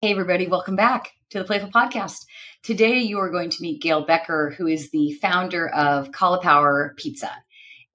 Hey, everybody. Welcome back to the Playful Podcast. Today, you are going to meet Gail Becker, who is the founder of CAULIPOWER Pizza.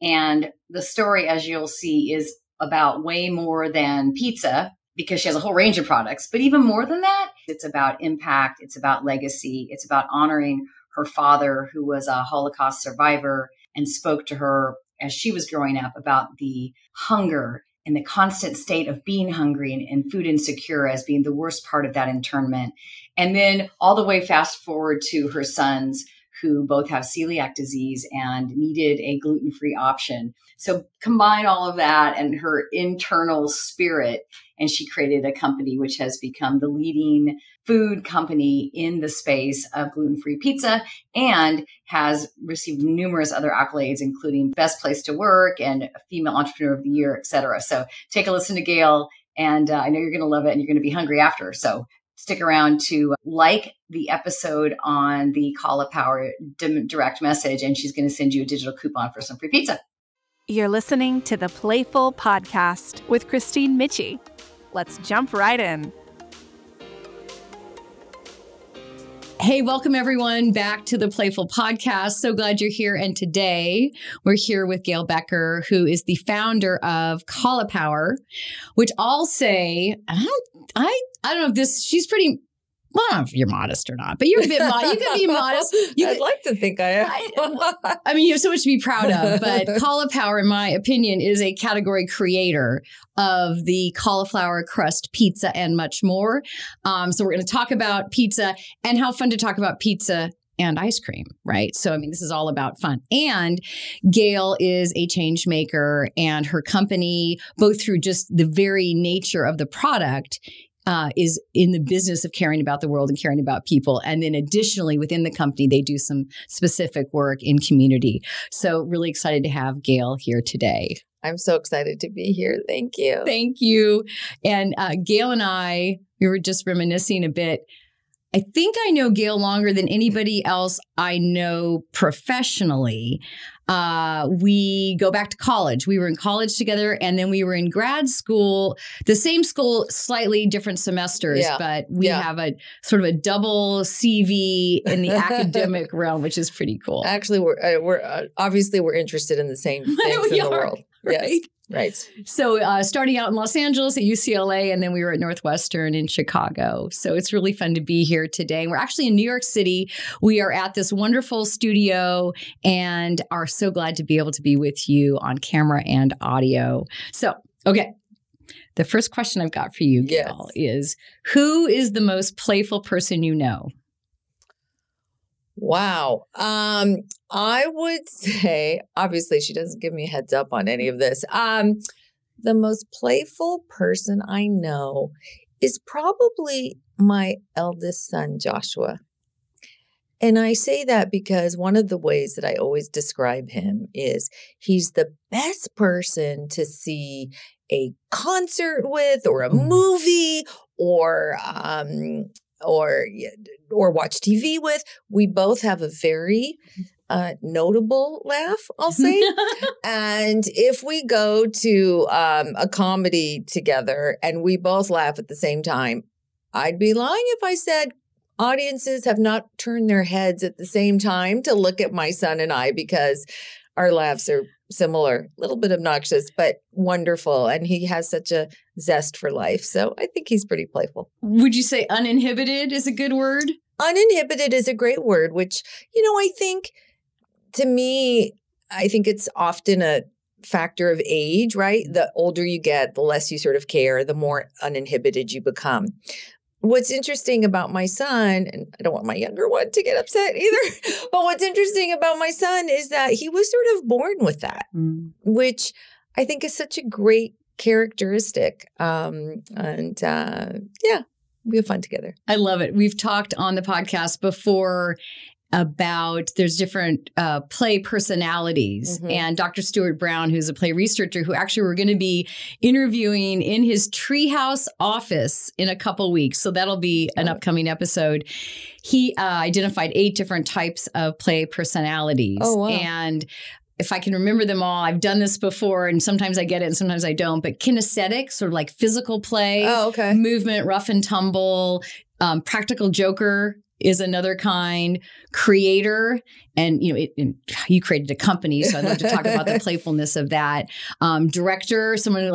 And the story, as you'll see, is about way more than pizza because she has a whole range of products. But even more than that, it's about impact. It's about legacy. It's about honoring her father, who was a Holocaust survivor, and spoke to her as she was growing up about the hunger and the constant state of being hungry and food insecure as being the worst part of that internment. And then all the way fast forward to her sons, who both have celiac disease and needed a gluten-free option. So combine all of that and her internal spirit, and she created a company which has become the leading food company in the space of gluten-free pizza and has received numerous other accolades, including Best Place to Work and Female Entrepreneur of the Year, et cetera. So take a listen to Gail, and I know you're going to love it and you're going to be hungry after. So stick around to like the episode on the CAULIPOWER direct message, and she's going to send you a digital coupon for some free pizza. You're listening to the Playful Podcast with Kristine Michie. Let's jump right in. Hey, welcome everyone back to the Playful Podcast. So glad you're here. And today we're here with Gail Becker, who is the founder of CAULIPOWER, which I'll say, I don't know if this, she's pretty, well, I don't know if you're modest or not, but you're a bit modest. You can be modest. I'd like to think I am. I mean, you have so much to be proud of, but CAULIPOWER, in my opinion, is a category creator of the cauliflower crust pizza and much more. So we're going to talk about pizza and how fun to talk about pizza and ice cream, right? So, I mean, this is all about fun. And Gail is a change maker, and her company, both through just the very nature of the product, is in the business of caring about the world and caring about people. And then additionally, within the company, they do some specific work in community. So really excited to have Gail here today. I'm so excited to be here. Thank you. Thank you. And Gail and I, we were just reminiscing a bit. I think I know Gail longer than anybody else I know professionally. We go back to college. We were in college together, and then we were in grad school, the same school, slightly different semesters, but we have a sort of a double CV in the academic realm, which is pretty cool. Actually, we're obviously we're interested in the same things in the world. Right? Yes. Right. So starting out in Los Angeles at UCLA, and then we were at Northwestern in Chicago. So it's really fun to be here today. We're actually in New York City. We are at this wonderful studio and are so glad to be able to be with you on camera and audio. So, okay. The first question I've got for you, Gail, is who is the most playful person you know? Wow. I would say, obviously, she doesn't give me a heads up on any of this. The most playful person I know is probably my eldest son, Joshua. And I say that because one of the ways that I always describe him is he's the best person to see a concert with, or a movie, or watch TV with. We both have a very notable laugh, I'll say. And if we go to a comedy together and we both laugh at the same time, I'd be lying if I said audiences have not turned their heads at the same time to look at my son and I, because our laughs are similar, a little bit obnoxious, but wonderful. And he has such a zest for life. So I think he's pretty playful. Would you say uninhibited is a good word? Uninhibited is a great word, which, I think, to me, I think it's often a factor of age, right? The older you get, the less you sort of care, the more uninhibited you become. What's interesting about my son, and I don't want my younger one to get upset either, but what's interesting about my son is that he was sort of born with that, which I think is such a great characteristic. We have fun together. I love it. We've talked on the podcast before about there's different play personalities. Mm-hmm. And Dr. Stuart Brown, who's a play researcher, who actually we're going to be interviewing in his treehouse office in a couple weeks. So that'll be an upcoming episode. He identified 8 different types of play personalities. Oh, wow. And if I can remember them all, I've done this before and sometimes I get it and sometimes I don't, but kinesthetic, sort of like physical play, movement, rough and tumble, practical joker is another kind, creator. And, you created a company, so I'd love to talk about the playfulness of that. Director, someone who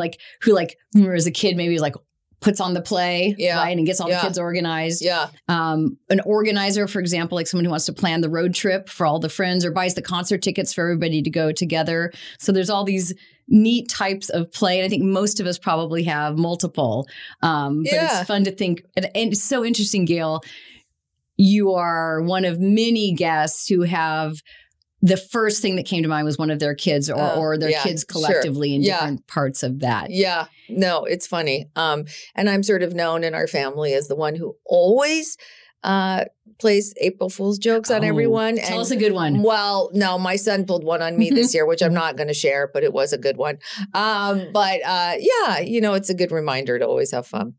remember as a kid, maybe was like, puts on the play, right? And gets all the kids organized. An organizer, for example, like someone who wants to plan the road trip for all the friends or buys the concert tickets for everybody to go together. So there's all these neat types of play. And I think most of us probably have multiple. But it's fun to think. And it's so interesting, Gail. You are one of many guests who have the first thing that came to mind was one of their kids or their kids collectively in different parts of that. Yeah. No, it's funny. And I'm sort of known in our family as the one who always plays April Fool's jokes on everyone. Tell us a good one. Well, no, my son pulled one on me this year, which I'm not going to share, but it was a good one. It's a good reminder to always have fun.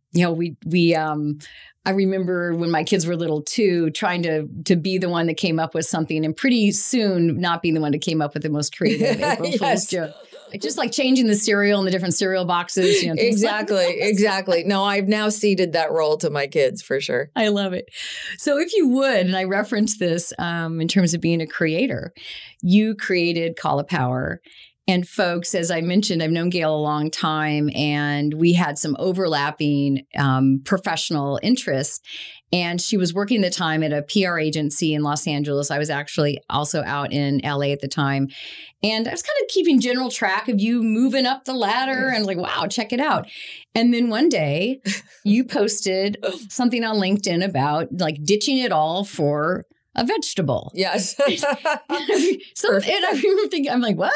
I remember when my kids were little too, trying to be the one that came up with something and pretty soon not being the one that came up with the most creative April Fool's joke. Just like changing the cereal in the different cereal boxes. Exactly. No, I've now ceded that role to my kids for sure. I love it. So if you would, and I referenced this in terms of being a creator, you created CAULIPOWER. And folks, as I mentioned, I've known Gail a long time, and we had some overlapping professional interests. And she was working at the time at a PR agency in Los Angeles. I was actually also out in LA at the time. And I was kind of keeping general track of you moving up the ladder and like, wow, check it out. And then one day you posted something on LinkedIn about like ditching it all for a vegetable. Yes. And I remember thinking, I'm like, what?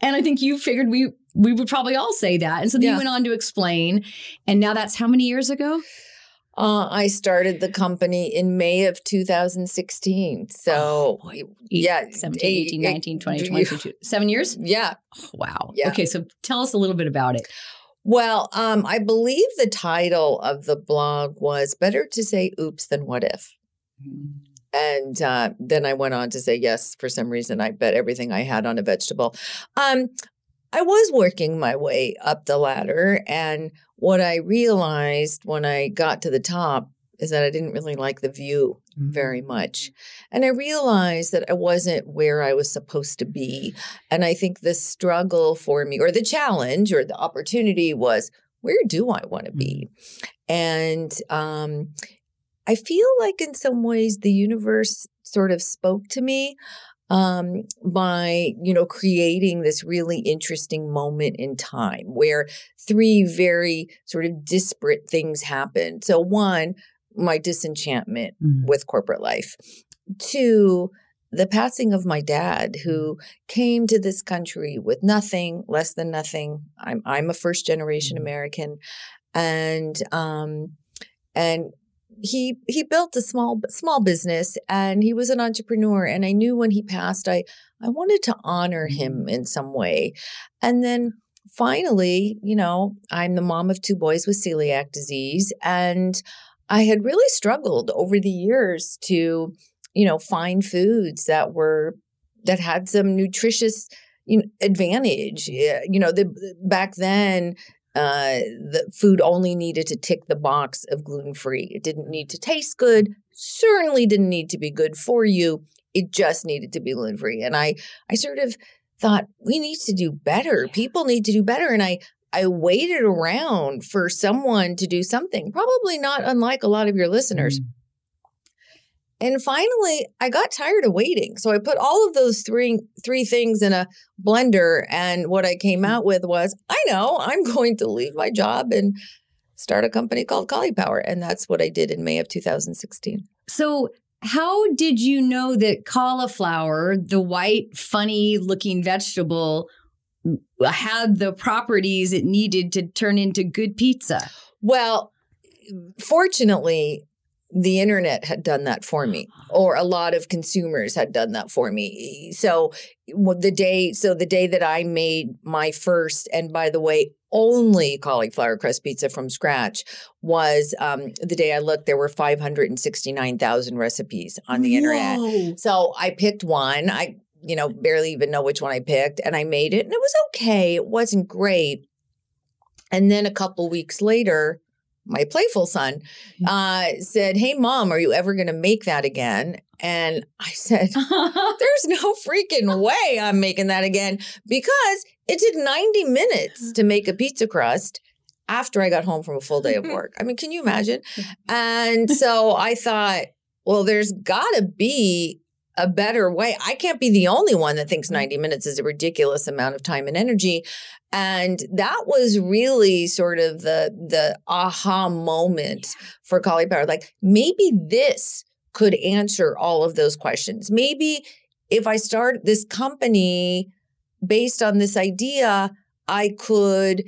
And I think you figured we would probably all say that. And so then you went on to explain. And now that's how many years ago? I started the company in May of 2016. So 17, 18, 19, 20, 22. 7 years? Yeah. Oh, wow. Yeah. Okay. So tell us a little bit about it. Well, I believe the title of the blog was Better to Say Oops Than What If. And then I went on to say, yes, for some reason, I bet everything I had on a vegetable. I was working my way up the ladder. And what I realized when I got to the top is that I didn't really like the view very much. And I realized that I wasn't where I was supposed to be. And I think the struggle for me, or the challenge or the opportunity was, where do I want to be? And I feel like in some ways the universe sort of spoke to me by, creating this really interesting moment in time where three very sort of disparate things happened. So one, my disenchantment with corporate life. Two, the passing of my dad, who came to this country with nothing, less than nothing. I'm a first generation American, and he built a small business, and he was an entrepreneur. And I knew when he passed, I wanted to honor him in some way. And then finally, I'm the mom of two boys with celiac disease, and I had really struggled over the years to, find foods that had some nutritious advantage. Back then, the food only needed to tick the box of gluten-free. It didn't need to taste good, certainly didn't need to be good for you. It just needed to be gluten-free. And I sort of thought, we need to do better. People need to do better. And I waited around for someone to do something, probably not unlike a lot of your listeners. And finally, I got tired of waiting. So I put all of those three things in a blender. And what I came out with was, I know, I'm going to leave my job and start a company called CAULIPOWER. And that's what I did in May of 2016. So how did you know that cauliflower, the white, funny looking vegetable, had the properties it needed to turn into good pizza? Well, fortunately, the internet had done that for me, or a lot of consumers had done that for me. So the day that I made my first, and by the way, only cauliflower crust pizza from scratch was the day I looked, there were 569,000 recipes on the internet. So I picked one. barely even know which one I picked. And I made it and it was okay. It wasn't great. And then a couple weeks later, my playful son said, "Hey, Mom, are you ever going to make that again?" And I said, "There's no freaking way I'm making that again," because it took 90 minutes to make a pizza crust after I got home from a full day of work. I mean, can you imagine? And so I thought, well, there's got to be a better way. I can't be the only one that thinks 90 minutes is a ridiculous amount of time and energy. And that was really sort of the aha moment for CAULIPOWER. Like, maybe this could answer all of those questions. Maybe if I start this company based on this idea, I could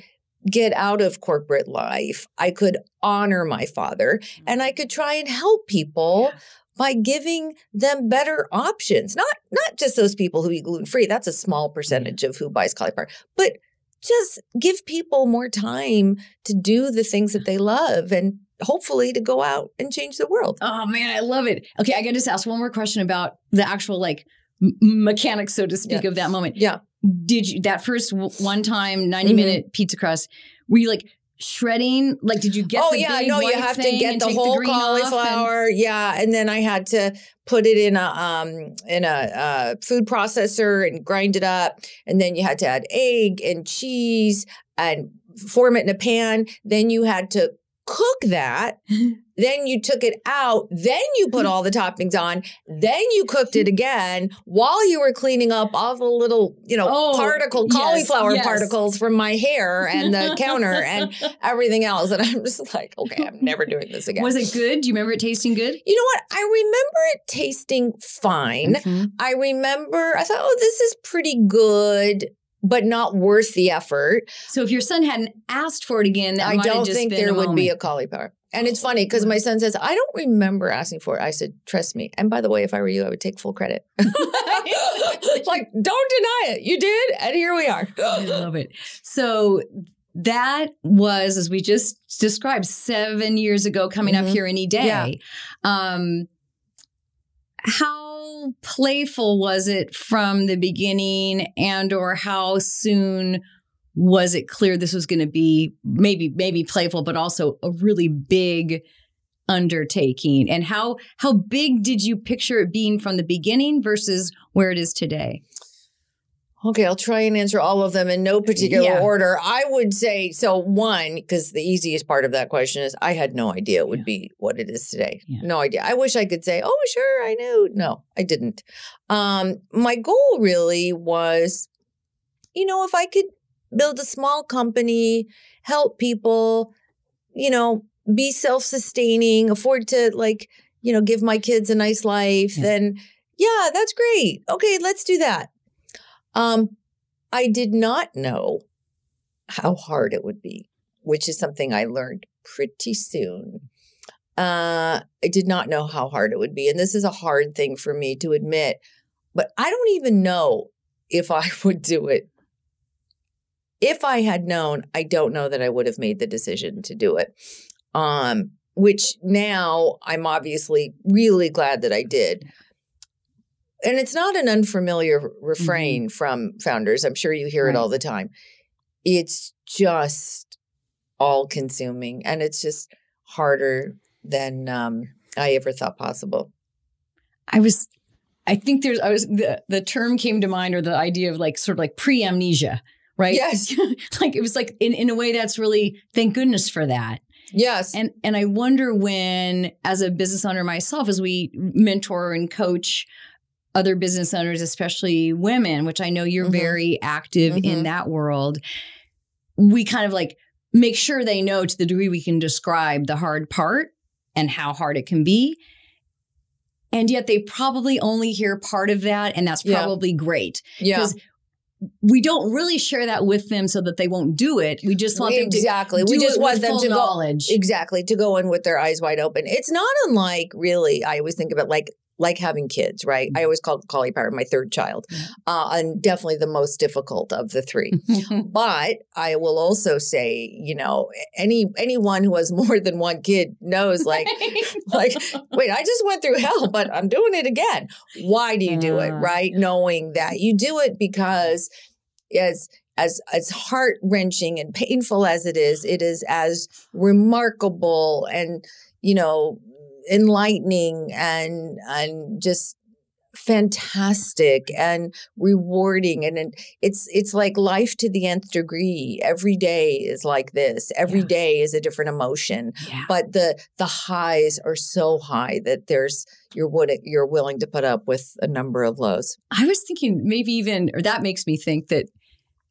get out of corporate life. I could honor my father, and I could try and help people by giving them better options. Not just those people who eat gluten-free. That's a small percentage of who buys CAULIPOWER, but just give people more time to do the things that they love and hopefully to go out and change the world. Oh man, I love it. Okay, I got to just ask one more question about the actual mechanics, so to speak, of that moment. Yeah. Did you, that first one time 90-minute pizza crust, were you shredding? Did you get the big you have to get the whole cauliflower. And then I had to put it in a food processor and grind it up. And then you had to add egg and cheese and form it in a pan. Then you had to cook that. Then you took it out. Then you put all the toppings on. Then you cooked it again while you were cleaning up all the little, cauliflower particles from my hair and the counter and everything else. And I'm just like, okay, I'm never doing this again. Was it good? Do you remember it tasting good? You know what? I remember it tasting fine. Mm-hmm. I thought, oh, this is pretty good, but not worth the effort. So if your son hadn't asked for it again, that might have just been there would be a CAULIPOWER. And it's funny because my son says, I don't remember asking for it. I said, trust me. And by the way, if I were you, I would take full credit. Don't deny it. You did. And here we are. I love it. So that was, as we just described, 7 years ago, coming up here any day. Yeah. How playful was it from the beginning, and or how soon was it clear this was going to be maybe playful, but also a really big undertaking? And how big did you picture it being from the beginning versus where it is today? Okay, I'll try and answer all of them in no particular order. I would say, so one, because the easiest part of that question is I had no idea it would be what it is today. Yeah. No idea. I wish I could say, oh, sure, I knew. No, I didn't. My goal really was, if I could build a small company, help people, be self-sustaining, afford to give my kids a nice life, then that's great. Okay, let's do that. I did not know how hard it would be, which is something I learned pretty soon. I did not know how hard it would be. And this is a hard thing for me to admit, but I don't even know if I would do it. If I had known, I don't know that I would have made the decision to do it, which now I'm obviously really glad that I did. And it's not an unfamiliar refrain from founders. I'm sure you hear it all the time. It's just all-consuming, and it's just harder than I ever thought possible. The term came to mind, or the idea of sort of pre-amnesia. Right? Yes. It was in a way that's really, thank goodness for that. Yes. And I wonder when, as a business owner myself, as we mentor and coach other business owners, especially women, which I know you're very active in that world, we kind of make sure they know, to the degree we can describe the hard part and how hard it can be. And yet they probably only hear part of that. And that's probably great. Yeah. Because we don't really share that with them so that they won't do it. We just want them to we just want them to knowledge. To go in with their eyes wide open. It's not unlike, really, I always think of it like like having kids, right? I always called CAULIPOWER my third child, and definitely the most difficult of the three. But I will also say, you know, anyone who has more than one kid knows, like, wait, I just went through hell, but I'm doing it again. Why do you do it, right? Knowing that you do it because as heart-wrenching and painful as it is as remarkable and, you know, enlightening and just fantastic and rewarding. And it's like life to the nth degree. Every day is like this. Every day is a different emotion. Yeah. But the highs are so high that you're willing to put up with a number of lows. I was thinking that makes me think that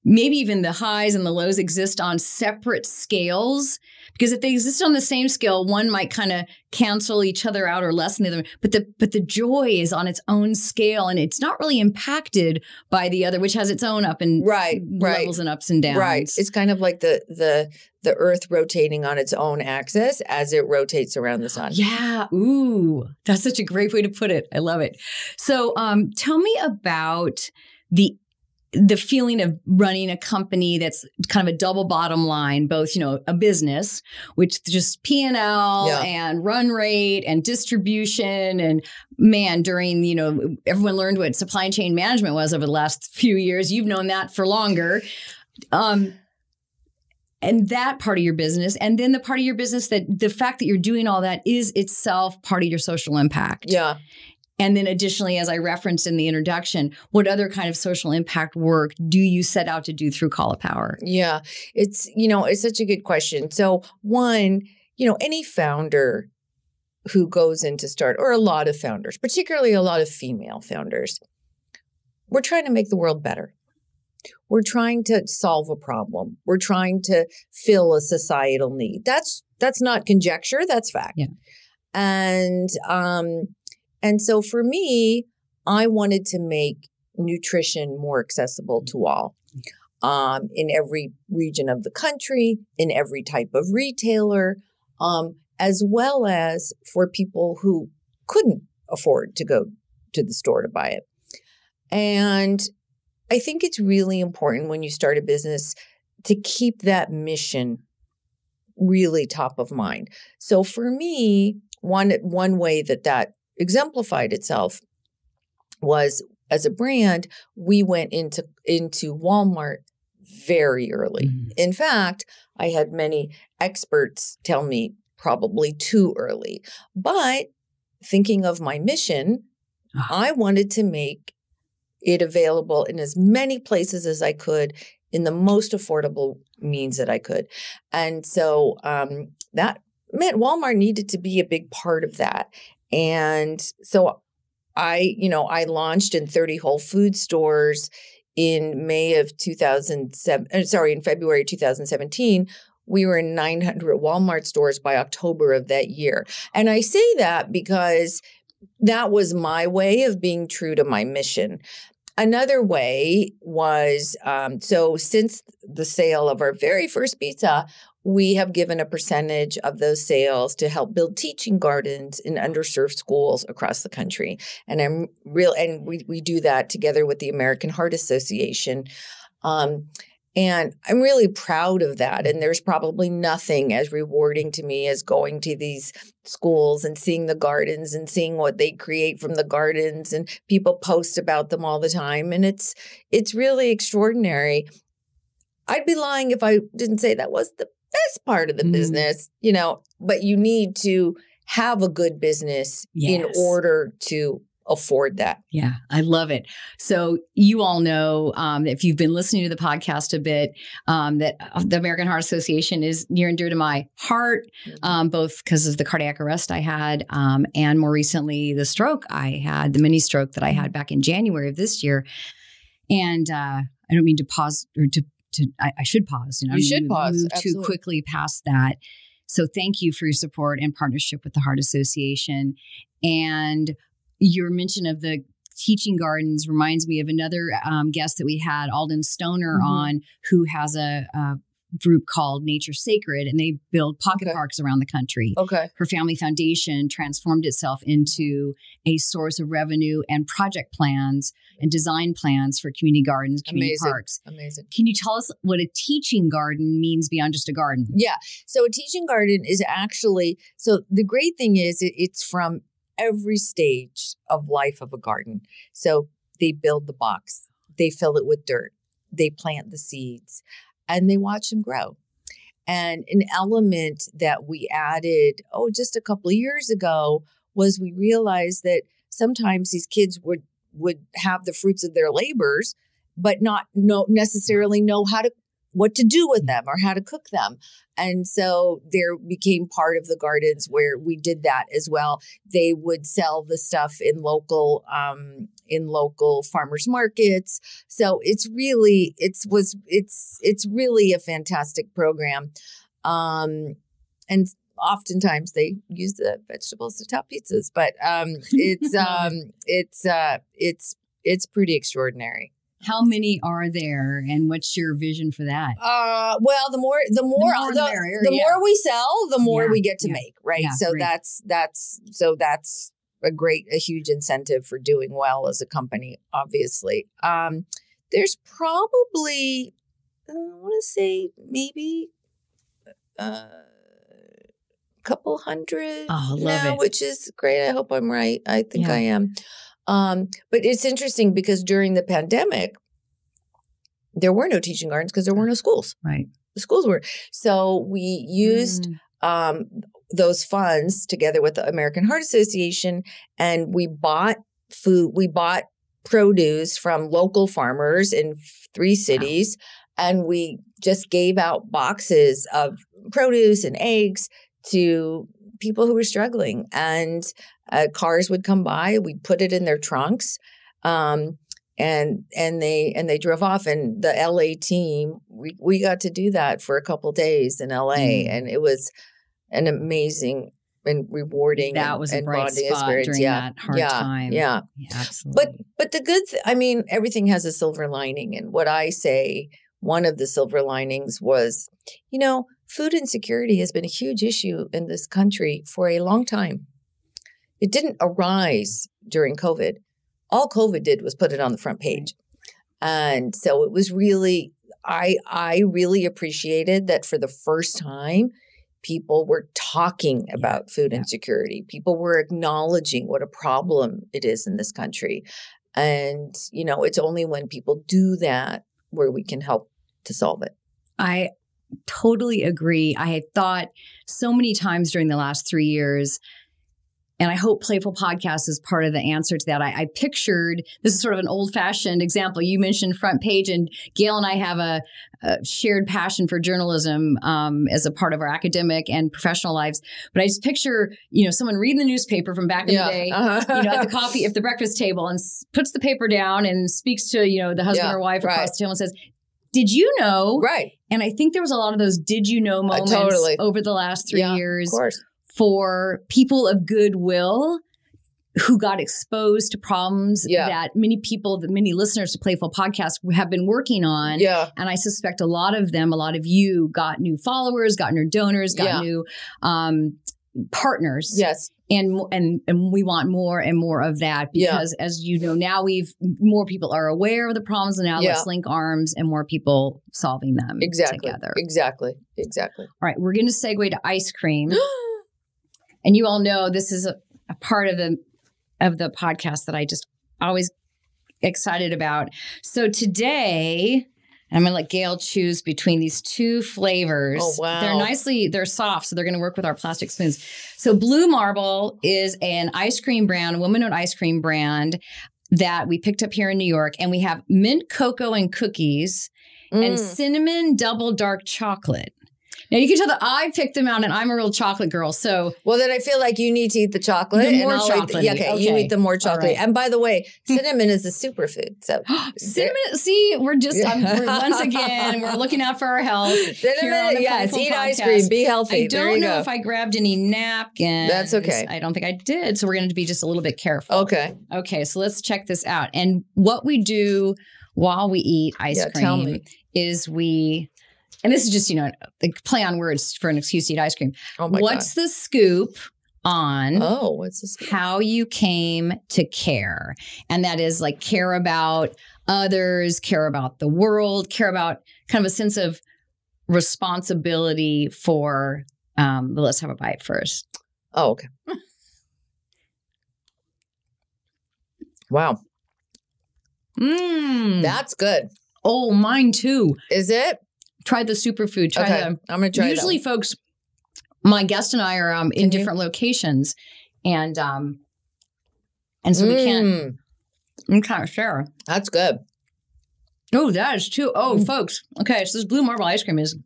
maybe even the highs and the lows exist on separate scales, because if they exist on the same scale, one might kind of cancel each other out or lessen the other. But the joy is on its own scale, and it's not really impacted by the other, which has its own up and levels and ups and downs. Right. It's kind of like the Earth rotating on its own axis as it rotates around the sun. Yeah. Ooh, that's such a great way to put it. I love it. So, tell me about the feeling of running a company that's kind of a double bottom line, both, you know, a business, which just P&L and run rate and distribution. And man, during, you know, everyone learned what supply chain management was over the last few years. You've known that for longer. And that part of your business. And then the part of your business that the fact that you're doing all that is itself part of your social impact. Yeah. And then additionally, as I referenced in the introduction, what other kind of social impact work do you set out to do through CAULIPOWER? Yeah, it's such a good question. So one, you know, any founder who goes in to start, or a lot of founders, particularly a lot of female founders, we're trying to make the world better. We're trying to solve a problem. We're trying to fill a societal need. That's not conjecture, that's fact. Yeah. And so for me, I wanted to make nutrition more accessible to all, in every region of the country, in every type of retailer, as well as for people who couldn't afford to go to the store to buy it. And I think it's really important when you start a business to keep that mission really top of mind. So for me, one way that exemplified itself was, as a brand, we went into Walmart very early. Mm-hmm. In fact, I had many experts tell me probably too early. But thinking of my mission, I wanted to make it available in as many places as I could in the most affordable means that I could. And so that meant Walmart needed to be a big part of that. And so I launched in 30 Whole Foods stores in February 2017. We were in 900 Walmart stores by October of that year. And I say that because that was my way of being true to my mission. Another way was, so since the sale of our very first pizza, we have given a percentage of those sales to help build teaching gardens in underserved schools across the country. And we do that together with the American Heart Association. And I'm really proud of that. And there's probably nothing as rewarding to me as going to these schools and seeing the gardens and seeing what they create from the gardens, and people post about them all the time. And it's really extraordinary. I'd be lying if I didn't say that was the best part of the business, but you need to have a good business in order to afford that. Yeah, I love it. So you all know, if you've been listening to the podcast a bit, that the American Heart Association is near and dear to my heart, both because of the cardiac arrest I had, and more recently the stroke I had, the mini stroke that I had back in January of this year. And I don't mean to pause or I should pause. You should pause. Move too quickly past that. So thank you for your support and partnership with the Heart Association. And your mention of the teaching gardens reminds me of another guest that we had, Alden Stoner, on, who has a group called Nature Sacred, and they build pocket parks around the country. Okay. Her family foundation transformed itself into a source of revenue and project plans and design plans for community gardens, community parks. Amazing. Can you tell us what a teaching garden means beyond just a garden? Yeah. So a teaching garden is actually, so the great thing is it's from every stage of life of a garden. So they build the box, they fill it with dirt, they plant the seeds, and they watch them grow. And an element that we added, just a couple of years ago was we realized that sometimes these kids would have the fruits of their labors, but not necessarily know what to do with them or how to cook them. And so there became part of the gardens where we did that as well. They would sell the stuff in local farmers markets. So it's really a fantastic program. And oftentimes they use the vegetables to top pizzas, but it's pretty extraordinary. How many are there, and what's your vision for that? Well, the more we sell, the more we get to make, right? Yeah, so that's a huge incentive for doing well as a company, obviously. There's probably, I want to say maybe a couple hundred now, which is great. I hope I'm right. I think I am. But it's interesting because during the pandemic, there were no teaching gardens because there were no schools. Right. The schools were. So we used those funds together with the American Heart Association, and we bought food. We bought produce from local farmers in 3 cities, and we just gave out boxes of produce and eggs to people who were struggling. And cars would come by, we'd put it in their trunks, and they drove off. And the LA team, we got to do that for a couple days in LA, and it was an amazing and rewarding and bonding experience during that hard time. Yeah, absolutely. But the good everything has a silver lining, and what I say, one of the silver linings was, food insecurity has been a huge issue in this country for a long time. It didn't arise during COVID. All COVID did was put it on the front page. And so it was really, I really appreciated that for the first time, people were talking about food insecurity. People were acknowledging what a problem it is in this country. And, it's only when people do that where we can help to solve it. I totally agree. I had thought so many times during the last 3 years, and I hope Playful Podcast is part of the answer to that. I pictured, this is sort of an old-fashioned example. You mentioned front page, and Gail and I have a shared passion for journalism as a part of our academic and professional lives. But I just picture, someone reading the newspaper from back in the day, at the breakfast table, and puts the paper down and speaks to, the husband or wife across the table and says, "Did you know?" Right. And I think there was a lot of those "did you know" moments over the last 3 years. Of course. For people of goodwill who got exposed to problems that many listeners to Playful Podcast have been working on. Yeah. And I suspect a lot of you got new followers, got new donors, got new partners. Yes. And we want more and more of that because as you know, now more people are aware of the problems, and now let's link arms and more people solving them together. Exactly. All right. We're going to segue to ice cream. And you all know this is a part of the podcast that I just always excited about. So today, I'm going to let Gail choose between these 2 flavors. Oh, wow. They're soft, so they're going to work with our plastic spoons. So Blue Marble is an ice cream brand, a woman-owned ice cream brand that we picked up here in New York. And we have mint cocoa and cookies and cinnamon double dark chocolate. Now, you can tell that I picked them out, and I'm a real chocolate girl. So, well, then I feel like you need to eat the chocolate. More chocolate. Okay, you eat the more chocolate. Right. And by the way, cinnamon is a superfood. So cinnamon. See, we're once again we're looking out for our health. Cinnamon, yes. Eat ice cream. Be healthy. I don't know if I grabbed any napkins. That's okay. I don't think I did. So we're going to be just a little bit careful. Okay. So let's check this out. And what we do while we eat ice cream is we and this is just, like play on words for an excuse to eat ice cream. Oh my What's God. the scoop on what's the scoop? How you came to care? And that is like care about others, care about the world, care about kind of a sense of responsibility for, but let's have a bite first. Oh, okay. Wow. That's good. Oh, mine too. Is it? Try the superfood. Try okay. the, I'm going to try usually that folks, my guest and I are in different locations and so we can't, I'm kind of share. That's good. Oh, that is too. Oh, folks. Okay. So this blue marble ice cream is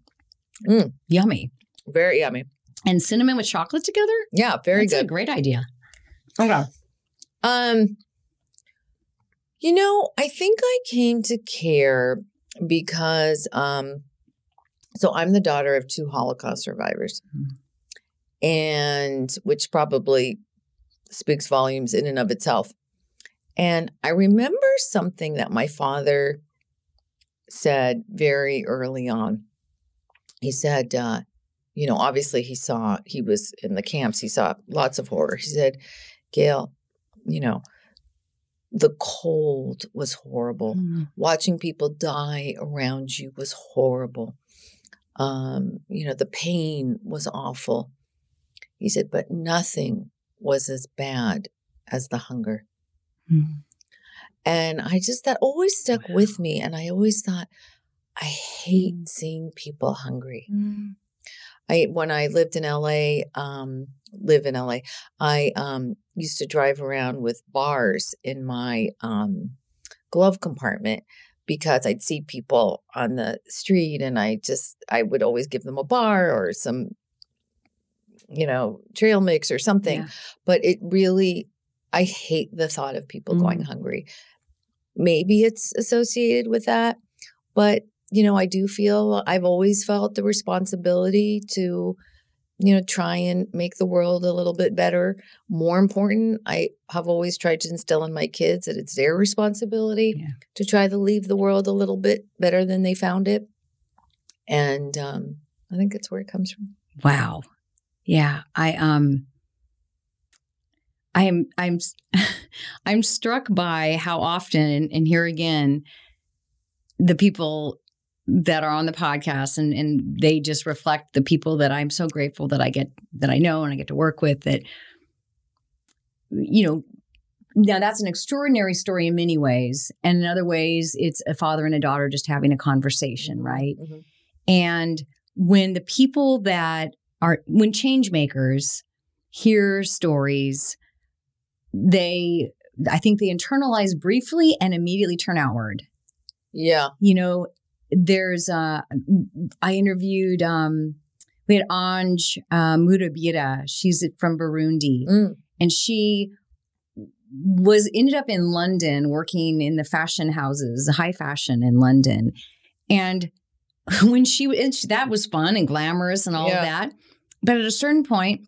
yummy. Very yummy. And cinnamon with chocolate together? Yeah, very That's good. a great idea. Okay. I think I came to care because, so I'm the daughter of 2 Holocaust survivors, and which probably speaks volumes in and of itself. And I remember something that my father said very early on. He said, obviously he was in the camps. He saw lots of horror. He said, Gail, the cold was horrible. Watching people die around you was horrible. The pain was awful. He said, but nothing was as bad as the hunger. And that always stuck with me. And I always thought, I hate seeing people hungry. When I lived in LA, I used to drive around with bars in my glove compartment because I'd see people on the street and I would always give them a bar or some, trail mix or something. Yeah. But it really, I hate the thought of people going hungry. Maybe it's associated with that, but I do feel I've always felt the responsibility to, try and make the world a little bit better. More important, I have always tried to instill in my kids that it's their responsibility to try to leave the world a little bit better than they found it. And I think that's where it comes from. Wow. Yeah. I'm struck by how often, and here again, the people that are on the podcast and they just reflect the people that I'm so grateful that I know and I get to work with that, now that's an extraordinary story in many ways. And in other ways, it's a father and a daughter just having a conversation, right? Mm-hmm. And when the people when change makers hear stories, I think they internalize briefly and immediately turn outward. Yeah. I interviewed, we had Ange Murabira. She's from Burundi. And she ended up in London working in the fashion houses, high fashion in London. And when that was fun and glamorous and all of that. But at a certain point,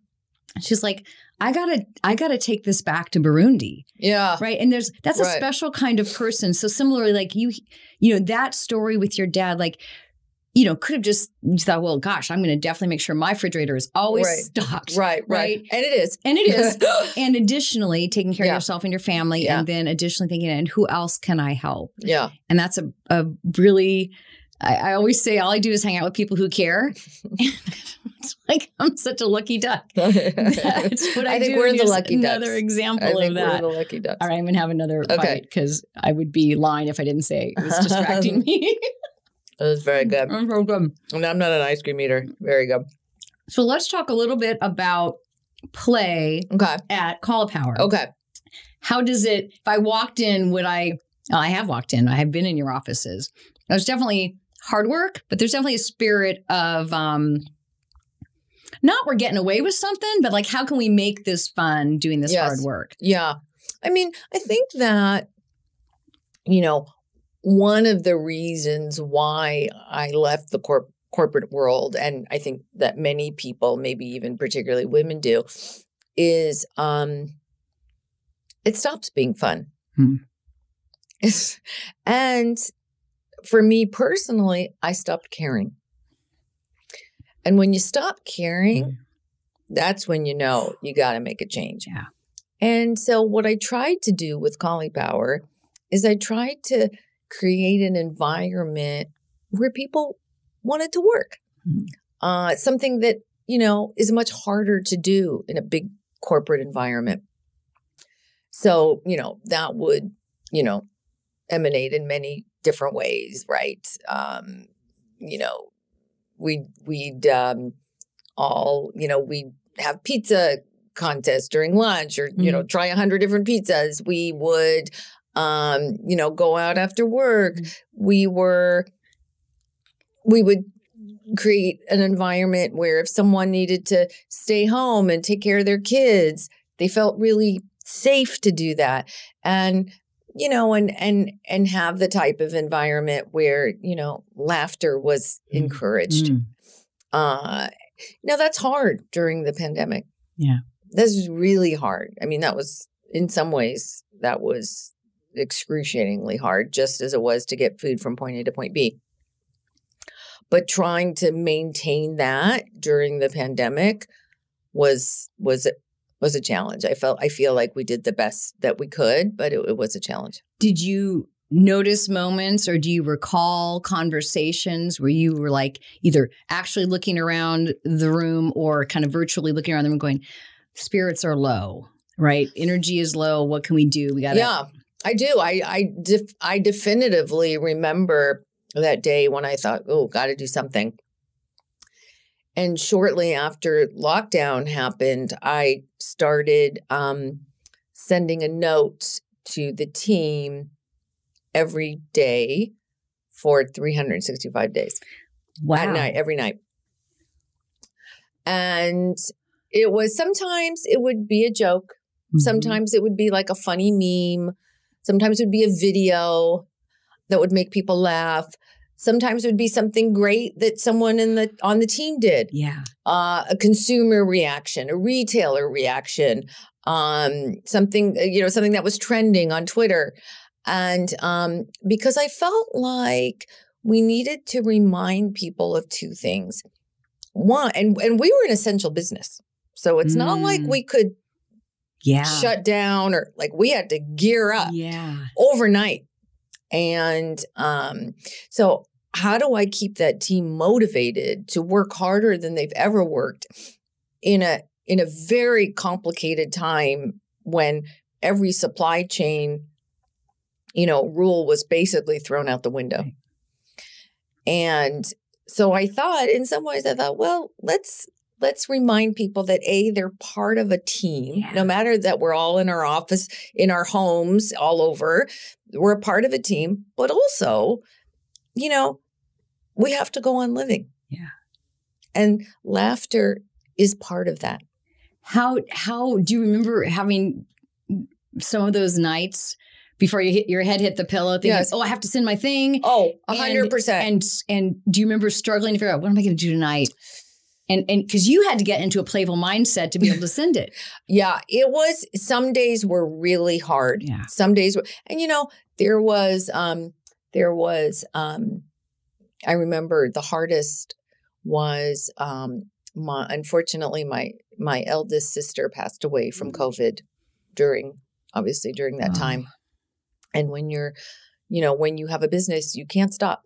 she's like, I gotta take this back to Burundi. Yeah. Right. And that's a special kind of person. So similarly, like you that story with your dad, like, could have just thought, well, gosh, I'm going to definitely make sure my refrigerator is always stocked. Right. And it is. And additionally, taking care of yourself and your family. And then additionally thinking, and who else can I help? Yeah. And that's a really, I always say all I do is hang out with people who care. It's like I'm such a lucky duck. That's what I think do. We're the lucky ducks. Another example of that. We're the lucky ducks. All right, I'm going to have another bite because I would be lying if I didn't say it was distracting me. It was very good. It's so good. And I'm not an ice cream eater. Very good. So let's talk a little bit about play at CAULIPOWER. Okay. How does it, if I walked in, I have walked in. I have been in your offices. It was definitely hard work, but there's definitely a spirit of, not we're getting away with something, but like, how can we make this fun doing this hard work? Yeah. I mean, I think that, one of the reasons why I left the corporate world, and I think that many people, maybe even particularly women do, is it stops being fun. And for me personally, I stopped caring. And when you stop caring, that's when you know you got to make a change. Yeah. And so what I tried to do with CAULIPOWER is I tried to create an environment where people wanted to work. Something that, is much harder to do in a big corporate environment. So, that would, emanate in many different ways, right? We'd all, we'd have pizza contests during lunch or, try 100 different pizzas. We would, go out after work. We would create an environment where if someone needed to stay home and take care of their kids, they felt really safe to do that. And, and have the type of environment where, laughter was encouraged. Now that's hard during the pandemic. Yeah. This is really hard. I mean, that was, in some ways, that was excruciatingly hard, just as it was to get food from point A to point B. But trying to maintain that during the pandemic was a challenge. I feel like we did the best that we could, but it was a challenge. Did you notice moments, or do you recall conversations where you were like either actually looking around the room or kind of virtually looking around the room going, spirits are low, right? Energy is low. What can we do? We got to. Yeah, I do. I definitively remember that day when I thought, oh, got to do something. And shortly after lockdown happened, I started sending a note to the team every day for 365 days. Wow. At night, every night. And it was, sometimes it would be a joke. Sometimes it would be like a funny meme. Sometimes it would be a video that would make people laugh. Sometimes it would be something great that someone on the team did. Yeah. A consumer reaction, a retailer reaction, something that was trending on Twitter. And because I felt like we needed to remind people of two things. One, and we were an essential business. So it's not like we could shut down, or like we had to gear up overnight. And so how do I keep that team motivated to work harder than they've ever worked in a very complicated time when every supply chain, rule was basically thrown out the window. And so I thought, in some ways, well, let's remind people that they're part of a team, no matter that we're all in our office, in our homes, all over. We're a part of a team, but also, we have to go on living. Yeah. And laughter is part of that. How do you remember having some of those nights before your head hit the pillow thinking, oh, I have to send my thing? Oh, 100%. And do you remember struggling to figure out, what am I going to do tonight? And because you had to get into a playful mindset to be able to send it. Yeah, it was. Some days were really hard. Yeah. Some days were, and there was, I remember the hardest was, unfortunately, my eldest sister passed away from COVID during that time. And when when you have a business, you can't stop.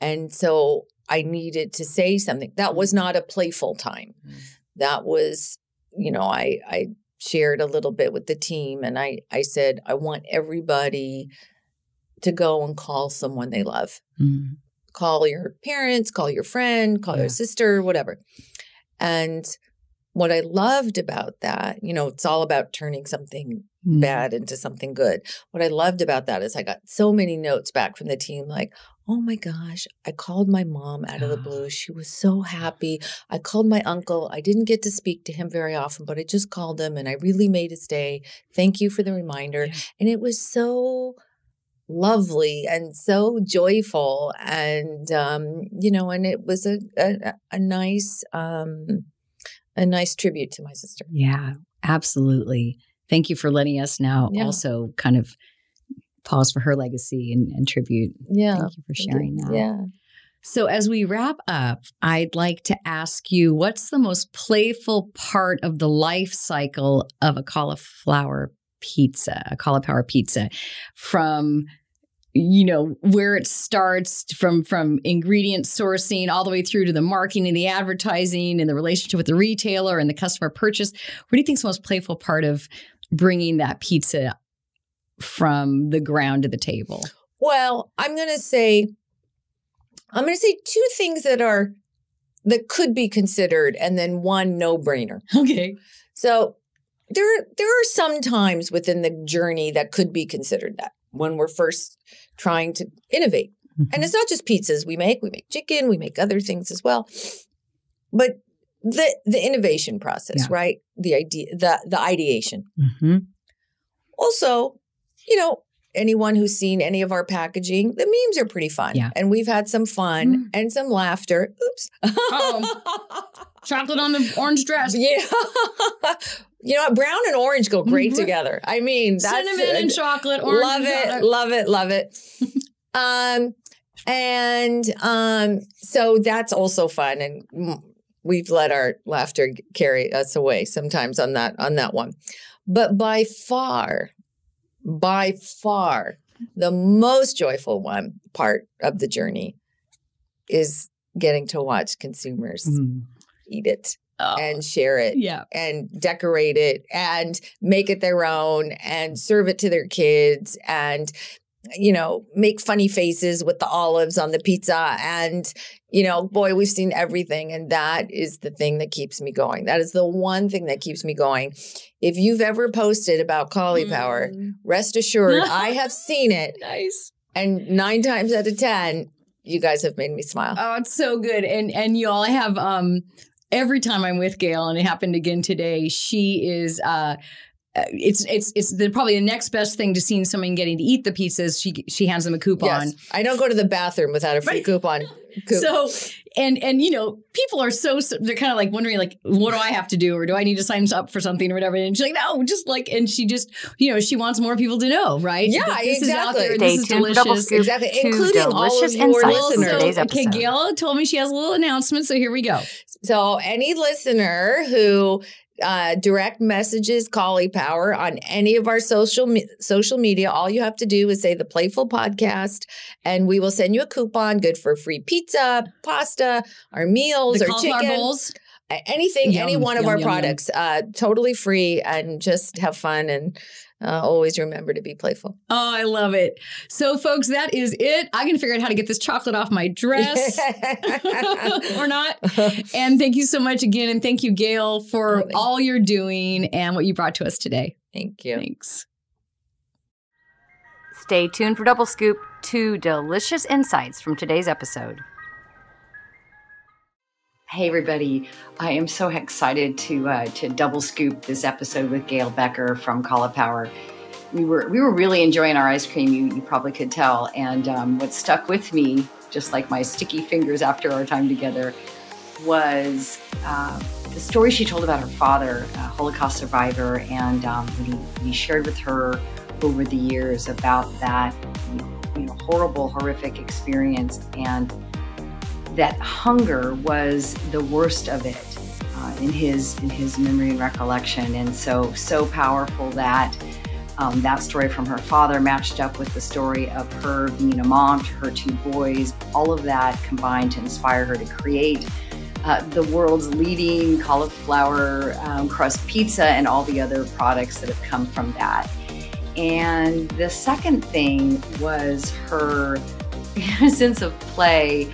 And so I needed to say something. That was not a playful time. That was, I shared a little bit with the team, and I said, I want everybody to go and call someone they love. Call your parents, call your friend, call your sister, whatever. And what I loved about that, it's all about turning something bad into something good. What I loved about that is I got so many notes back from the team like, oh my gosh, I called my mom out of the blue. She was so happy. I called my uncle. I didn't get to speak to him very often, but I just called him and I really made his day. Thank you for the reminder. And it was so lovely and so joyful. And, and it was a nice tribute to my sister. Yeah, absolutely. Thank you for letting us now also kind of pause for her legacy and tribute. Yeah. Thank you for sharing that. Yeah. So as we wrap up, I'd like to ask you, what's the most playful part of the life cycle of a cauliflower pizza, from, where it starts from ingredient sourcing all the way through to the marketing and the advertising and the relationship with the retailer and the customer purchase? What do you think is the most playful part of bringing that pizza from the ground to the table? Well, I'm going to say two things that could be considered, and then one no-brainer. Okay. So there are some times within the journey that could be considered that when we're first trying to innovate. Mm-hmm. And it's not just pizzas we make chicken, we make other things as well. But the innovation process, right? The idea, the ideation. Mm-hmm. Also, anyone who's seen any of our packaging, the memes are pretty fun. Yeah. And we've had some fun and some laughter. Oops. Chocolate on the orange dress. Yeah. Brown and orange go great together. I mean, that's cinnamon and chocolate, orange. Love it. So that's also fun. And we've let our laughter carry us away sometimes on that one. But by far, the most joyful part of the journey is getting to watch consumers eat it and share it and decorate it and make it their own and serve it to their kids and, make funny faces with the olives on the pizza. And, boy, we've seen everything. And that is the thing that keeps me going. That is the one thing that keeps me going. If you've ever posted about CAULIPOWER, rest assured, I have seen it. Nice. And 9 times out of 10, you guys have made me smile. Oh, it's so good. And y'all, I have, every time I'm with Gail, and it happened again today, she is, it's probably the next best thing to seeing someone getting to eat the pizzas. She hands them a coupon. Yes. I don't go to the bathroom without a free coupon. So, and people are they're kind of like wondering, like, what do I have to do? Or do I need to sign up for something or whatever? And she's like, no, and she just, she wants more people to know, right? Yeah, this exactly. Is out there, this is delicious. Exactly. Including all of your listeners. Okay, Gail told me she has a little announcement. So here we go. So any listener who direct messages CAULIPOWER on any of our social media, all you have to do is say the PlayFull Podcast, and we will send you a coupon good for free pizza, pasta, our meals, our chicken, bowls. Anything, any one of our products, totally free, and just have fun and always remember to be playful. Oh, I love it. So, folks, that is it. I can figure out how to get this chocolate off my dress or not. And thank you so much again. And thank you, Gail, for all you're doing and what you brought to us today. Thank you. Thanks. Stay tuned for Double Scoop, 2 delicious insights from today's episode. Hey everybody, I am so excited to double scoop this episode with Gail Becker from CAULIPOWER. We were really enjoying our ice cream, you probably could tell, and what stuck with me, just like my sticky fingers after our time together, was the story she told about her father, a Holocaust survivor, and he shared with her over the years about that horrible, horrific experience, and that hunger was the worst of it in his memory and recollection. And so powerful that that story from her father matched up with the story of her being a mom to her 2 boys. All of that combined to inspire her to create the world's leading cauliflower crust pizza and all the other products that have come from that. And the second thing was her sense of play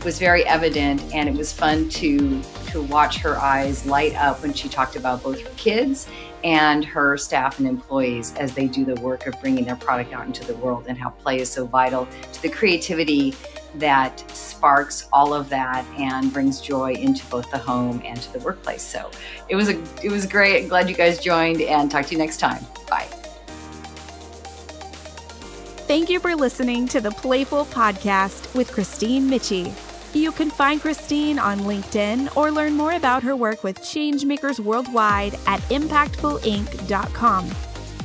was very evident, and it was fun to watch her eyes light up when she talked about both her kids and her staff and employees as they do the work of bringing their product out into the world, and how play is so vital to the creativity that sparks all of that and brings joy into both the home and to the workplace. So it was great. Glad you guys joined, and talk to you next time. Bye. Thank you for listening to the PlayFull Podcast with Kristine Michie. You can find Kristine on LinkedIn or learn more about her work with changemakers worldwide at impactfulinc.com.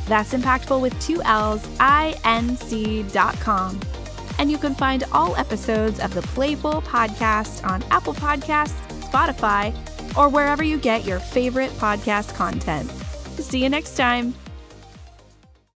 That's impactful with 2 L's, INC.com. And you can find all episodes of the PlayFull podcast on Apple Podcasts, Spotify, or wherever you get your favorite podcast content. See you next time.